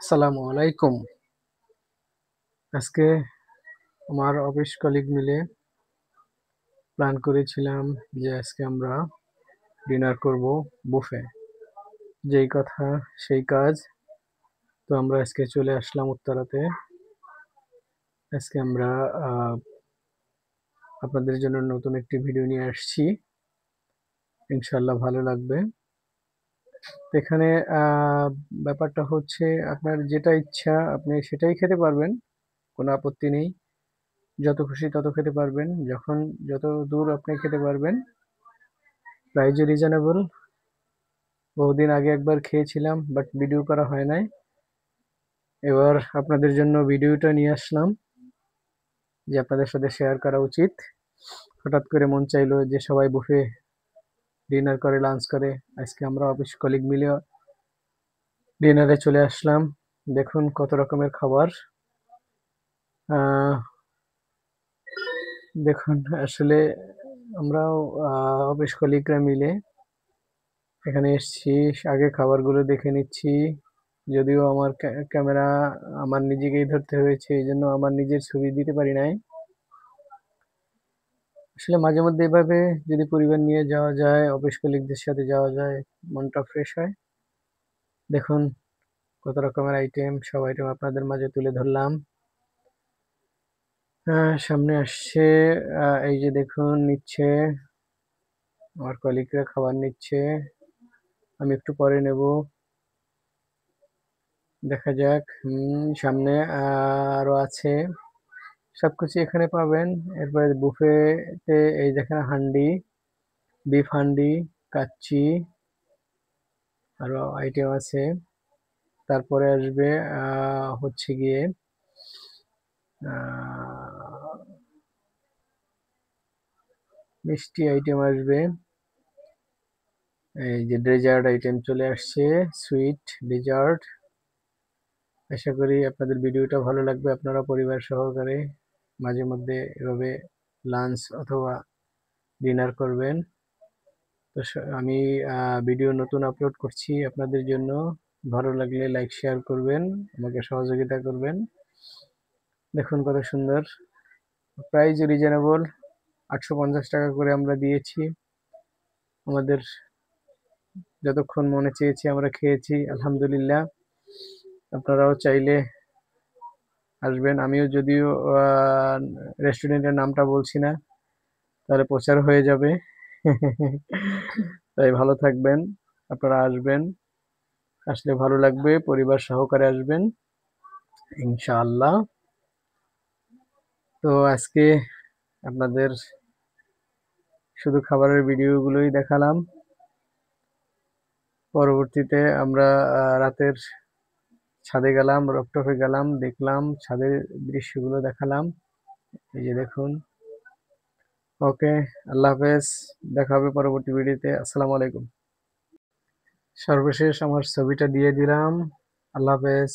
আসসালামু আলাইকুম। আজকে আমার অফিস কলিগ মিলে প্ল্যান করেছিলাম যে আজকে আমরা ডিনার করব বুফে। যেই কথা সেই কাজ। তো আমরা আজকে চলে আসলাম উত্তরাতে। আজকে আমরা আপনাদের জন্য নতুন একটি ভিডিও নিয়ে আসছি। ইনশাআল্লাহ ভালো লাগবে। এখানে ব্যাপারটা হচ্ছে আপনার যেটা ইচ্ছা আপনি সেটাই খেতে পারবেন। কোনো আপত্তি নেই। যত খুশি তত খেতে পারবেন। যত দূর আপনি খেতে পারবেন। প্রাইসও রিজনেবল। বহুদিন আগে একবার খেয়েছিলাম বাট ভিডিও করা হয় নাই। এবার আপনাদের জন্য ভিডিওটা নিয়ে আসলাম যে আপনাদের সাথে শেয়ার করা উচিত। হঠাৎ করে মন চাইলো যে সবাই বুফে ডিনার করে লাঞ্চ করে। আজকে আমরা অফিস কলিগ মিলে ডিনারে চলে আসলাম। দেখুন কত রকমের খাবার। দেখুন আসলে আমরাও অফিস কলিগরা মিলে এখানে এসছি। আগে খাবারগুলো দেখে নিচ্ছি। যদিও আমার ক্যামেরা আমার নিজেকেই ধরতে হয়েছে, এই জন্য আমার নিজের ছবি দিতে পারি নাই। আসলে মাঝে মধ্যে এভাবে যদি পরিবার নিয়ে যাওয়া যায়, অফিস কলিগদের সাথে যাওয়া যায়, মনটা ফ্রেশ হয়। দেখুন কত রকমের আইটেম, সব আইটেম আপনাদের মাঝে তুলে ধরলাম। সামনে আসছে, এই যে দেখুন নিচ্ছে, আমার কলিগরা খাবার নিচ্ছে, আমি একটু পরে নেব। দেখা যাক। সামনে আরো আছে, সবকিছু এখানে পাবেন। এরপরে বুফেতে এই দেখেন হান্ডি, বিফ হান্ডি, কাচ্চি, আরো আইটেম আছে। তারপরে আসবে হচ্ছে গিয়ে মিষ্টি আইটেম আসবে। এই যে ডেজার্ট আইটেম চলে আসছে, সুইট ডেজার্ট। আশা করি আপনাদের ভিডিওটা ভালো লাগবে। আপনারা পরিবার সহকারে মাঝে মধ্যে এভাবে লাঞ্চ অথবা ডিনার করবেন। তো আমি ভিডিও নতুন আপলোড করছি আপনাদের জন্য। ভালো লাগলে লাইক শেয়ার করবেন, আমাকে সহযোগিতা করবেন। দেখুন কত সুন্দর, প্রাইস রিজনেবল। 850 টাকা করে আমরা দিয়েছি। আমাদের যতক্ষণ মনে চেয়েছি আমরা খেয়েছি, আলহামদুলিল্লাহ। আপনারাও চাইলে আসবেন। আমিও যদিও রেস্টুরেন্টের নামটা বলছি না, তাহলে প্রচার হয়ে যাবে। তাই ভালো থাকবেন, আপনারা আসবেন, আসলে ভালো লাগবে, পরিবার সহকারে আসবেন ইনশাআল্লাহ। তো আজকে আপনাদের শুধু খাবারের ভিডিওগুলোই দেখালাম। পরবর্তীতে আমরা রাতের ছাদে গেলাম, রকটপে গেলাম, দেখলাম ছাদের দৃশ্যগুলো দেখালাম। এই যে দেখুন। ওকে, আল্লাহ হাফেজ। দেখা হবে পরবর্তী ভিডিওতে। আসসালামু আলাইকুম। সর্বশেষ আমার ছবিটা দিয়ে দিলাম। আল্লাহ হাফেজ।